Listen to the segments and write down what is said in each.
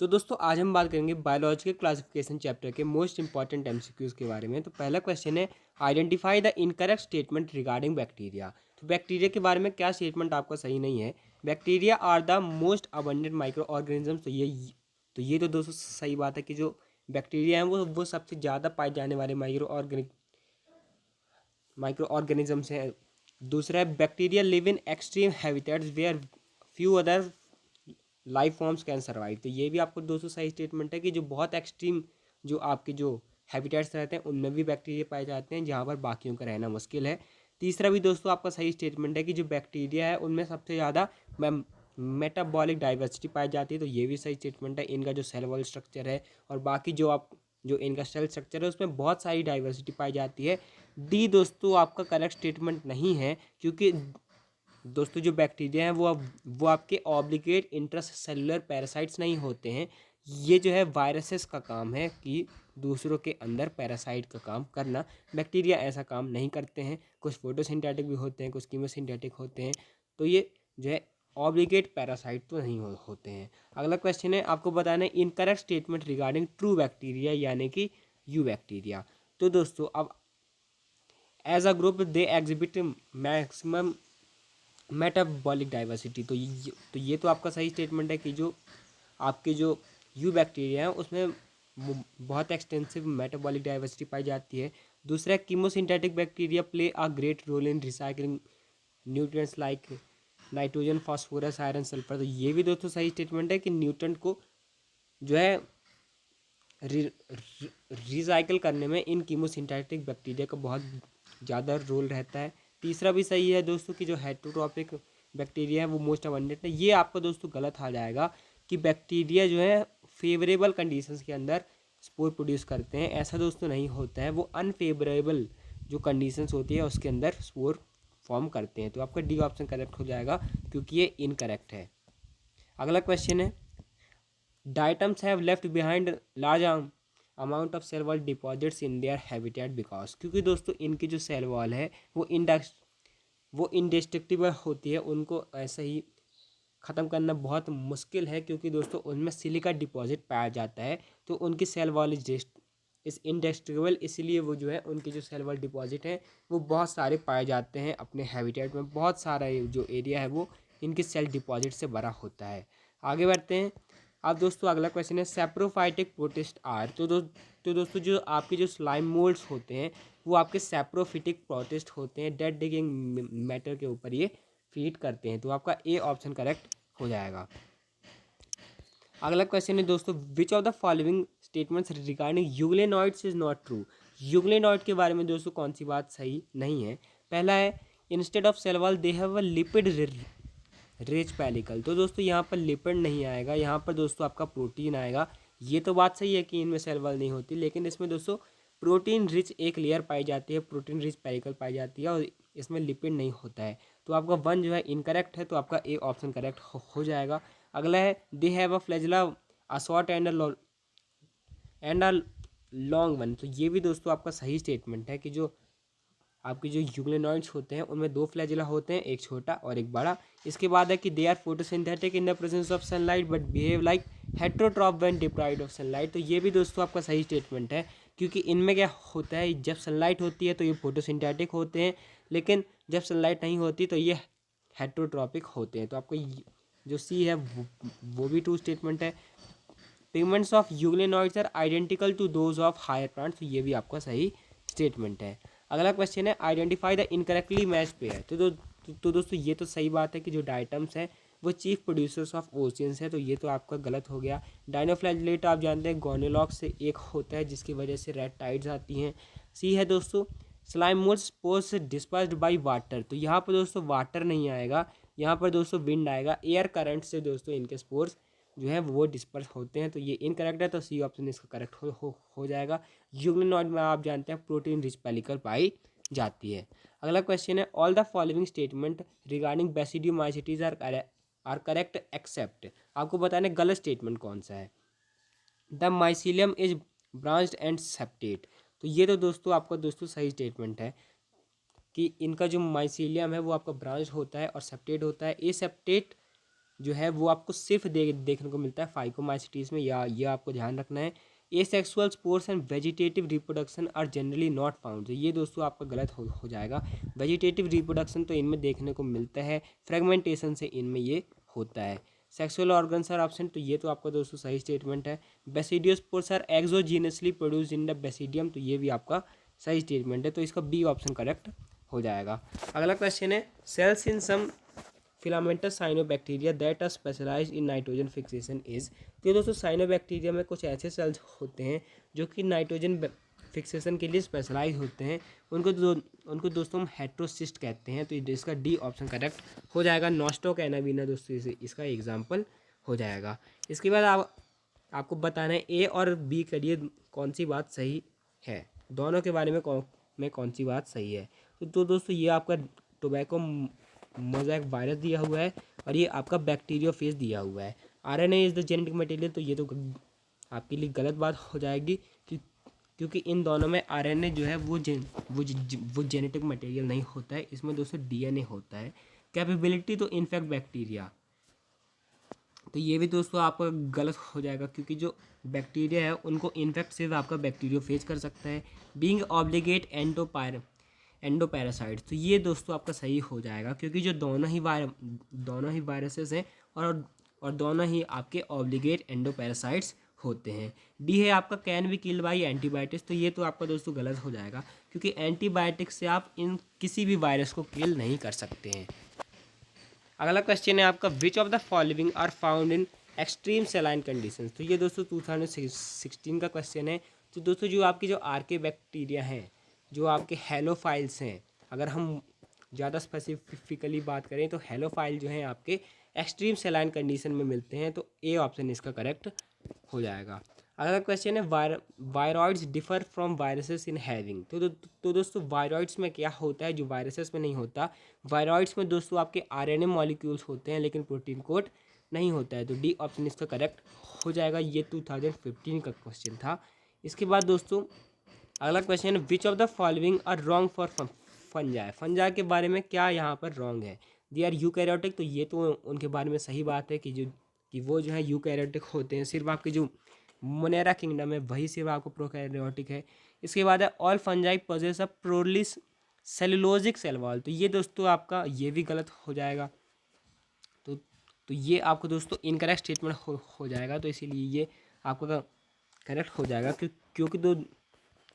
तो दोस्तों आज हम बात करेंगे बायोलॉजिकल क्लासिफिकेशन चैप्टर के मोस्ट इंपॉर्टेंट एमसीक्यूज के बारे में। तो पहला क्वेश्चन है, identify the incorrect statement regarding bacteria. तो बैक्टीरिया के बारे में क्या स्टेटमेंट आपका सही नहीं है? Bacteria are the most abundant micro organisms. तो ये तो दोस्तों सही बात है कि जो बैक्टीरिया हैं वो सबसे ज़्यादा पाए जाने वाले माइक्रो ऑर्गेनिजम्स हैं। दूसरा है, bacteria live in extreme habitats where few other life forms can survive. तो ये भी आपको दोस्तों सही स्टेटमेंट है कि जो बहुत एक्सट्रीम जो आपके जो हैबिटेट्स रहते हैं उनमें भी बैक्टीरिया पाए जाते हैं जहाँ पर बाकियों का रहना मुश्किल है। तीसरा भी दोस्तों आपका सही स्टेटमेंट है कि जो बैक्टीरिया है उनमें सबसे ज़्यादा मेटाबॉलिक डाइवर्सिटी पाई जाती है। तो ये भी सही स्टेटमेंट है। इनका जो सेल वॉल स्ट्रक्चर है और बाकी जो इनका सेल स्ट्रक्चर है उसमें बहुत सारी डाइवर्सिटी पाई जाती है। डी दोस्तों आपका करेक्ट स्टेटमेंट नहीं है, क्योंकि दोस्तों जो बैक्टीरिया हैं वो आपके ऑब्लिगेट इंट्रा सेलुलर पैरासाइट्स नहीं होते हैं। ये जो है वायरसेस का काम है कि दूसरों के अंदर पैरासाइट का काम करना। बैक्टीरिया ऐसा काम नहीं करते हैं। कुछ फोटोसिंथेटिक भी होते हैं, कुछ कीमोसिंथेटिक होते हैं। तो ये जो है ऑब्लिगेट पैरासाइट तो नहीं होते हैं। अगला क्वेश्चन है, आपको बताना है incorrect statement regarding true bacteria यानी कि यू बैक्टीरिया। तो दोस्तों अब as a group they exhibit maximum metabolic diversity. तो ये तो आपका सही स्टेटमेंट है कि जो आपके जो यू बैक्टीरिया हैं उसमें बहुत एक्सटेंसिव मेटाबॉलिक डाइवर्सिटी पाई जाती है। दूसरा, chemosynthetic bacteria play a great role in recycling nutrients like nitrogen, phosphorus, iron, sulphur. तो ये भी दोस्तों सही स्टेटमेंट है कि न्यूट्रन को जो है रिसाइकल करने में इन कीमोसिंथेटिक बैक्टीरिया का बहुत ज़्यादा रोल रहता है। तीसरा भी सही है दोस्तों कि जो हेटरोट्रॉपिक बैक्टीरिया है वो मोस्ट अबंडेंट है। ये आपका दोस्तों गलत आ जाएगा कि बैक्टीरिया जो है फेवरेबल कंडीशंस के अंदर स्पोर प्रोड्यूस करते हैं। ऐसा दोस्तों नहीं होता है, वो अनफेवरेबल जो कंडीशंस होती है उसके अंदर स्पोर फॉर्म करते हैं। तो आपका डी ऑप्शन करेक्ट हो जाएगा क्योंकि ये इनकरेक्ट है। अगला क्वेश्चन है, diatoms have left behind large amount of cell wall deposits in their habitat because. क्योंकि दोस्तों इनकी जो सेल वॉल है वो इंडेस्ट्रक्टिबल होती है, उनको ऐसे ही ख़त्म करना बहुत मुश्किल है क्योंकि दोस्तों उनमें सिलिका डिपॉजिट पाया जाता है। तो उनकी सेल वॉल इस इंडेस्ट्रक्टिबल, इसीलिए वो जो है उनके जो सेल वॉल डिपॉजिट हैं वो बहुत सारे पाए जाते हैं अपने हैबिटेट में। बहुत सारा जो एरिया है वो इनके सेल डिपॉजिट से भरा होता है। आगे बढ़ते हैं। अब दोस्तों अगला क्वेश्चन है, सेप्रोफाइटिक प्रोटिस्ट आर। तो दोस्तों जो आपके जो स्लाइम मोल्ड्स होते हैं वो आपके सेप्रोफिटिक प्रोटिस्ट होते हैं। डेड डिगिंग मैटर के ऊपर ये फीड करते हैं। तो आपका ए ऑप्शन करेक्ट हो जाएगा। अगला क्वेश्चन है दोस्तों, which of the following statements regarding euglenoids is not true. Euglenoid के बारे में दोस्तों कौन सी बात सही नहीं है? पहला है, instead of cell wall they have a lipid rich pellicle. तो दोस्तों यहाँ पर लिपिड नहीं आएगा, यहाँ पर दोस्तों आपका प्रोटीन आएगा। ये तो बात सही है कि इनमें सेल वॉल नहीं होती, लेकिन इसमें दोस्तों प्रोटीन रिच एक लेयर पाई जाती है, प्रोटीन रिच पेरिकल पाई जाती है और इसमें लिपिड नहीं होता है। तो आपका वन जो है इनकरेक्ट है, तो आपका ए ऑप्शन करेक्ट हो जाएगा। अगला है, दे have a flagella a short and a long one. तो ये भी दोस्तों आपका सही स्टेटमेंट है कि जो आपके जो यूग्लेनॉइड्स होते हैं उनमें दो फ्लैजिला होते हैं, एक छोटा और एक बड़ा। इसके बाद है कि they are photosynthetic in the presence of sunlight but behave like heterotroph when deprived of sunlight. तो ये भी दोस्तों आपका सही स्टेटमेंट है, क्योंकि इनमें क्या होता है, जब सनलाइट होती है तो ये फोटोसिंथेटिक होते हैं, लेकिन जब सनलाइट नहीं होती तो ये हेट्रोट्रॉपिक होते हैं। तो आपको जो सी है वो भी ट्रू स्टेटमेंट है। Pigments of euglenoids are identical to those of higher plants. तो ये भी आपका सही स्टेटमेंट है। अगला क्वेश्चन है, identify the incorrectly matched pair. तो दोस्तों ये तो सही बात है कि जो डाइटम्स है वो चीफ प्रोड्यूसर्स ऑफ ओशियंस है। तो ये तो आपका गलत हो गया। डाइनोफ्लैजिलेट आप जानते हैं गोनेलॉग से एक होता है जिसकी वजह से रेड टाइड्स आती हैं। सी है दोस्तों, slime mould spores dispersed by water. तो यहाँ पर दोस्तों वाटर नहीं आएगा, यहाँ पर दोस्तों विंड आएगा। एयर करंट से दोस्तों इनके स्पोर्स जो है वो डिस्पर्स होते हैं। तो ये इनकरेक्ट है, तो सी ऑप्शन इसका करेक्ट हो जाएगा। यूग्लेनॉइड में आप जानते हैं प्रोटीन रिच पेलिकल पाई जाती है। अगला क्वेश्चन है, all the following statement regarding basidiomycetes are correct except. आपको बताना है गलत स्टेटमेंट कौन सा है। The mycelium is branched and septate. तो ये तो दोस्तों आपका दोस्तों सही स्टेटमेंट है कि इनका जो माइसीलियम है वो आपका ब्रांच होता है और सेप्टेट होता है। ए सेप्टेट जो है वो आपको सिर्फ देखने को मिलता है फाइकोमाइसिटीज में, या ये आपको ध्यान रखना है। Asexual spores and vegetative reproduction are generally not found. तो ये दोस्तों आपका गलत हो जाएगा। वेजिटेटिव रिप्रोडक्शन तो इनमें देखने को मिलता है, फ्रेगमेंटेशन से इनमें ये होता है। सेक्सुअल ऑर्गन्स आर एब्सेंट, तो ये तो आपका दोस्तों सही स्टेटमेंट है। Basidiospores are exogenously produced in the basidium, तो ये भी आपका सही स्टेटमेंट है, तो इसका बी ऑप्शन करेक्ट हो जाएगा। अगला क्वेश्चन है cells in some filamentous cyanobacteria that are specialised in nitrogen fixation is. तो दोस्तों साइनोबैक्टीरिया में कुछ ऐसे सेल्स होते हैं जो कि नाइट्रोजन फिक्सेशन के लिए स्पेशलाइज होते हैं, उनको दोस्तों हम हेट्रोसिस्ट कहते हैं, तो इसका डी ऑप्शन करेक्ट हो जाएगा। नॉस्टोक एनाबीना दोस्तों इसका एग्जाम्पल हो जाएगा। इसके बाद आपको बताना है ए और बी के लिए कौन सी बात सही है, दोनों के बारे में कौन सी बात सही है। तो दोस्तों ये आपका टोबैको मोज़ेक वायरस दिया हुआ है और ये आपका बैक्टीरियोफेज दिया हुआ है। RNA is the genetic material, तो ये तो आपके लिए गलत बात हो जाएगी क्योंकि इन दोनों में आरएनए जो है वो जेनेटिक मटेरियल नहीं होता है, इसमें दोस्तों डीएनए होता है। कैपेबिलिटी तो इनफेक्ट बैक्टीरिया, तो ये भी दोस्तों आपका गलत हो जाएगा क्योंकि जो बैक्टीरिया है उनको इन्फेक्ट सिर्फ आपका बैक्टीरियोफेज कर सकता है। बीइंग ऑब्लिगेट एंडोपैरासाइट्स, तो ये दोस्तों आपका सही हो जाएगा क्योंकि जो दोनों ही वायरसेस हैं और दोनों ही आपके ऑब्लिगेट एंडोपैरासाइट्स होते हैं। डी है आपका can be killed by antibiotics, तो ये तो आपका दोस्तों गलत हो जाएगा क्योंकि एंटीबायोटिक्स से आप इन किसी भी वायरस को किल नहीं कर सकते हैं। अगला क्वेश्चन है आपका which of the following are found in extreme saline conditions, तो ये दोस्तों 2016 का क्वेश्चन है। तो दोस्तों जो आपकी जो आर्के बैक्टीरिया हैं, जो आपके हेलोफाइल्स हैं, अगर हम ज़्यादा स्पेसिफिकली बात करें तो हेलोफाइल जो हैं आपके एक्सट्रीम सेलाइन कंडीशन में मिलते हैं, तो ए ऑप्शन इसका करेक्ट हो जाएगा। अगला क्वेश्चन है viroids differ from viruses in having, तो दोस्तों वायरॉइड्स में क्या होता है जो वायरसेस में नहीं होता। वायरॉइड्स में दोस्तों आपके आरएनए मॉलिक्यूल्स होते हैं लेकिन प्रोटीन कोड नहीं होता है, तो डी ऑप्शन इसका करेक्ट हो जाएगा। ये 2015 का क्वेश्चन था। इसके बाद दोस्तों अगला क्वेश्चन है which of the following are wrong for fungi. Fungi के बारे में क्या यहाँ पर रॉन्ग है। दे आर यूकैरियोटिक, तो ये तो उनके बारे में सही बात है कि वो जो है यूकैरियोटिक होते हैं। सिर्फ आपके जो मोनेरा किंगडम है वही सिर्फ आपको प्रोकैरियोटिक है। इसके बाद है ऑल फंजाई पोजेस अ प्रोलिस सेलुलोजिक सेल वॉल, तो ये दोस्तों आपका ये भी गलत हो जाएगा। तो ये आपको दोस्तों इनकरेक्ट स्टेटमेंट हो जाएगा, तो इसीलिए ये आपका करेक्ट हो जाएगा क्योंकि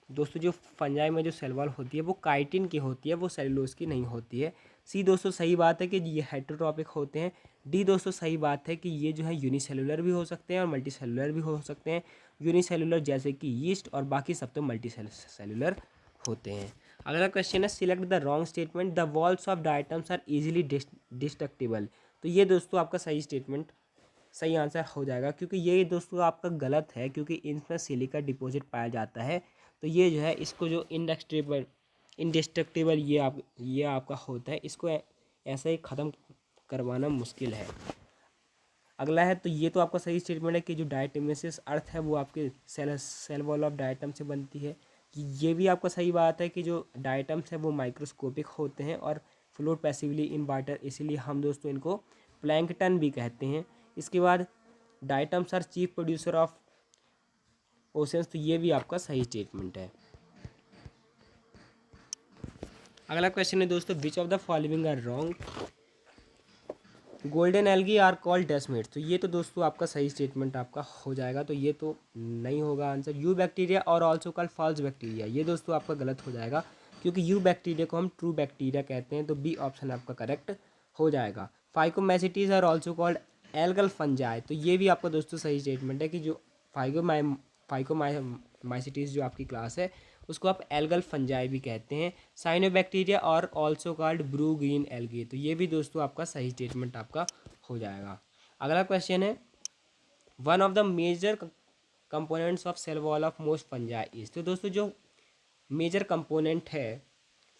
दोस्तों जो फंजाई में जो सेल वॉल होती है वो काइटिन की होती है, वो सेलुलोज की नहीं होती है। सी दोस्तों सही बात है कि ये हेटेरोट्रॉपिक होते हैं। डी दोस्तों सही बात है कि ये जो है यूनिसेलुलर भी हो सकते हैं और मल्टी सेलुलर भी हो सकते हैं। यूनिसेलुलर जैसे कि यीस्ट और बाकी सब तो मल्टी सेलुलर होते हैं। अगला क्वेश्चन है select the wrong statement the walls of diatoms are easily destructible, तो ये दोस्तों आपका सही आंसर हो जाएगा क्योंकि ये दोस्तों आपका गलत है क्योंकि इनमें सिलिका डिपॉजिट पाया जाता है, तो ये जो है इसको जो इंडेस्ट्रक्टिबल ये आपका होता है, इसको ऐसा ही ख़त्म करवाना मुश्किल है। अगला है तो ये तो आपका सही स्टेटमेंट है कि जो डायटोमेसिस अर्थ है वो आपके सेल वॉल ऑफ डायटम से बनती है। ये भी आपका सही बात है कि जो डायटम्स है वो माइक्रोस्कोपिक होते हैं और फ्लोट पैसिवली इन वाटर, इसीलिए हम दोस्तों इनको प्लैंकटन भी कहते हैं। इसके बाद diatoms are chief producer of oceans, तो ये भी आपका सही स्टेटमेंट है। अगला क्वेश्चन है दोस्तों which of the following are wrong. Golden algae are called desmids, तो ये तो दोस्तों आपका सही स्टेटमेंट आपका हो जाएगा, तो ये तो नहीं होगा आंसर। यू बैक्टीरिया और ऑल्सो कॉल्ड फॉल्स बैक्टीरिया, ये दोस्तों आपका गलत हो जाएगा क्योंकि यू बैक्टीरिया को हम ट्रू बैक्टीरिया कहते हैं, तो बी ऑप्शन आपका करेक्ट हो जाएगा। Phycomycetes are also called algal fungi, तो ये भी आपका दोस्तों सही स्टेटमेंट है कि जो फाइकोमाइसिटीज जो आपकी क्लास है उसको आप एल्गल फंजाई भी कहते हैं। Cyanobacteria are also called blue green algae, तो ये भी दोस्तों आपका सही स्टेटमेंट आपका हो जाएगा। अगला क्वेश्चन है one of the major components of cell wall of most fungi is, तो दोस्तों जो मेजर कंपोनेंट है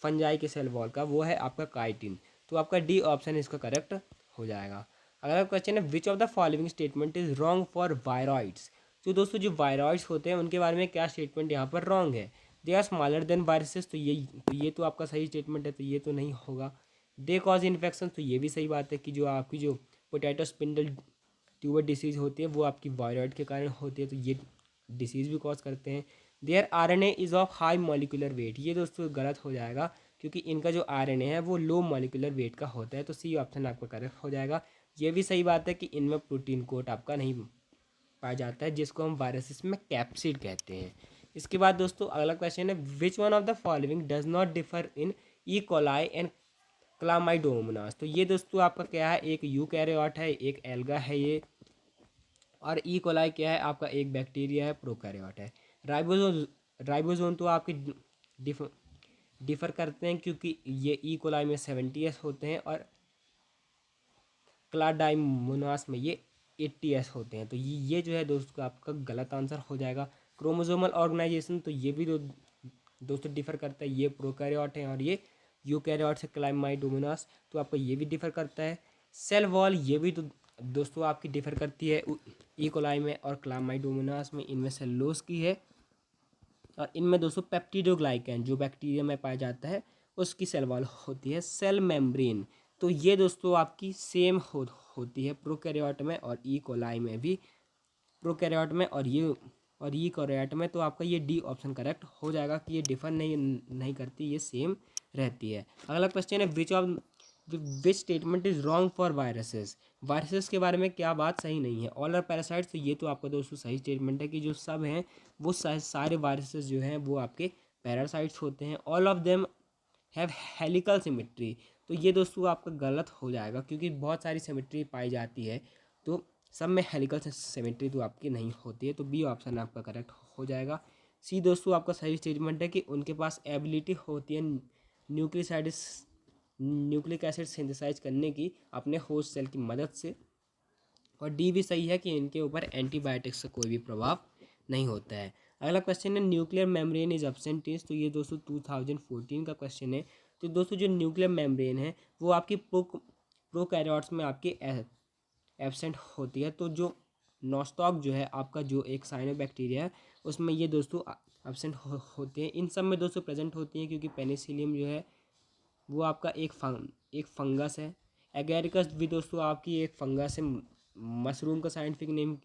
फंजाई के सेल वॉल का वो है आपका काइटिन, तो आपका डी ऑप्शन इसका करेक्ट हो जाएगा। अगला क्वेश्चन है which of the following statement is wrong for viroids, तो दोस्तों जो वायरॉइड्स होते हैं उनके बारे में क्या स्टेटमेंट यहाँ पर रॉन्ग है। They are smaller than viruses, तो ये तो आपका सही स्टेटमेंट है, तो ये तो नहीं होगा। दे कॉज इन्फेक्शन, तो ये भी सही बात है कि जो आपकी जो पोटैटो स्पिंडल ट्यूबर डिसीज़ होती है वो आपकी वायरॉइड के कारण होती है, तो ये डिसीज़ भी कॉज करते हैं। Their RNA is of high molecular weight, ये दोस्तों गलत हो जाएगा क्योंकि इनका जो आरएनए है वो लो मॉलिकुलर वेट का होता है, तो सी ऑप्शन आपका करेक्ट हो जाएगा। ये भी सही बात है कि इनमें प्रोटीन कोट आपका नहीं पाया जाता है, जिसको हम वायरसेस में कैप्सिड कहते हैं। इसके बाद दोस्तों अगला क्वेश्चन है, which one of the following does not differ in E coli and Chlamydomonas. तो ये दोस्तों आपका क्या है, एक यूकैरियोट है, एक एल्गा है ये, और ई कोलाई क्या है आपका, एक बैक्टीरिया है, प्रोकैरियोट है। राइबोसोम तो आपके डिफर करते हैं क्योंकि ये ई कोलाई में 70S होते हैं और क्लाडाइमोनास में ये 80S होते हैं, तो ये जो है दोस्तों आपका गलत आंसर हो जाएगा। क्रोमोसोमल ऑर्गेनाइजेशन तो ये भी दोस्तों डिफर करता है, ये प्रोकैरियोट है और ये यूकैरियोट से क्लामाइडोमोनास, तो आपका ये भी डिफर करता है। सेल वॉल ये भी तो दोस्तों आपकी डिफर करती है ई कोलाई में और क्लामाइडोमोनास में, इनमें सेलुलोज की है, और इनमें दोस्तों पेप्टिडोग्लाइकन जो बैक्टीरिया में पाया जाता है उसकी सेल वॉल होती है। सेल मेम्ब्रेन तो ये दोस्तों आपकी सेम होती है प्रोकैरियोट में और ई कोलाई में भी, प्रोकैरियोट में और ई कोरियोट में, तो आपका ये डी ऑप्शन करेक्ट हो जाएगा कि ये डिफर नहीं करती, ये सेम रहती है। अगला क्वेश्चन है, which statement is wrong for viruses. Viruses के बारे में क्या बात सही नहीं है। ऑल आर पैरासाइट्स, तो ये तो आपका दोस्तों सही स्टेटमेंट है कि जो सब हैं वो सारे वायरसेस जो हैं वो आपके पैरासाइट्स होते हैं। All of them have helical symmetry, तो ये दोस्तों आपका गलत हो जाएगा क्योंकि बहुत सारी सिमेट्री पाई जाती है, तो सब में हेलिकल सिमेट्री तो आपकी नहीं होती है, तो बी ऑप्शन आपका करेक्ट हो जाएगा। सी दोस्तों आपका सही स्टेटमेंट है कि उनके पास एबिलिटी होती है न्यूक्लिक एसिड सिंथेसाइज करने की अपने होस्ट सेल की मदद से, और डी भी सही है कि इनके ऊपर एंटीबायोटिक्स का कोई भी प्रभाव नहीं होता है। अगला क्वेश्चन है, nuclear membrane is absent is, तो ये दोस्तों 2014 का क्वेश्चन है। तो दोस्तों जो न्यूक्लियर मेम्ब्रेन है वो आपकी प्रोकैरियोट्स में आपके एब्सेंट होती है, तो जो नॉस्टॉक जो है आपका जो एक साइनोबैक्टीरिया है उसमें ये दोस्तों एब्सेंट होते हैं। इन सब में दोस्तों प्रेजेंट होती हैं क्योंकि पेनिसिलियम जो है वो आपका एक फंगस है। एगेरिकस भी दोस्तों आपकी एक फंगस है, मशरूम का साइंटिफिक नेम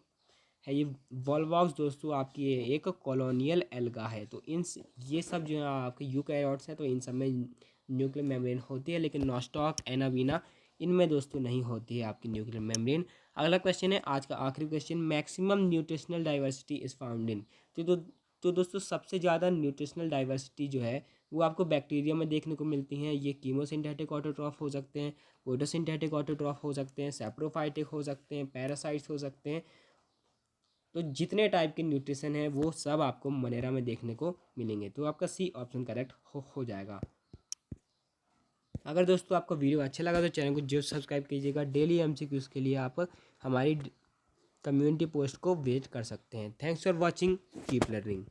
है ये वॉलवॉक्स दोस्तों आपकी एक कॉलोनियल एल्गा है। तो ये सब जो है आपके यूकैरियोट्स हैं, तो इन सब में न्यूक्लियर मेम्ब्रेन होती है, लेकिन नॉस्टॉक एनावीना इनमें दोस्तों नहीं होती है आपकी न्यूक्लियर मेम्ब्रेन। अगला क्वेश्चन है आज का आखिरी question, maximum nutritional diversity is found in. तो दोस्तों सबसे ज़्यादा न्यूट्रिशनल डाइवर्सिटी जो है वो आपको बैक्टीरिया में देखने को मिलती हैं। ये कीमोसिंथेटिक ऑटोट्रॉफ हो सकते हैं, फोटोसिंथेटिक ऑटोट्रॉफ हो सकते हैं, सैप्रोफाइटिक हो सकते हैं, पैरासाइट्स हो सकते हैं, तो जितने टाइप के न्यूट्रिशन है वो सब आपको मनेरा में देखने को मिलेंगे, तो आपका सी ऑप्शन करेक्ट हो जाएगा। अगर दोस्तों आपको वीडियो अच्छा लगा तो चैनल को जरूर सब्सक्राइब कीजिएगा। डेली एमसीक्यूज़ के लिए आप हमारी कम्युनिटी पोस्ट को विजिट कर सकते हैं। Thanks for watching, keep learning.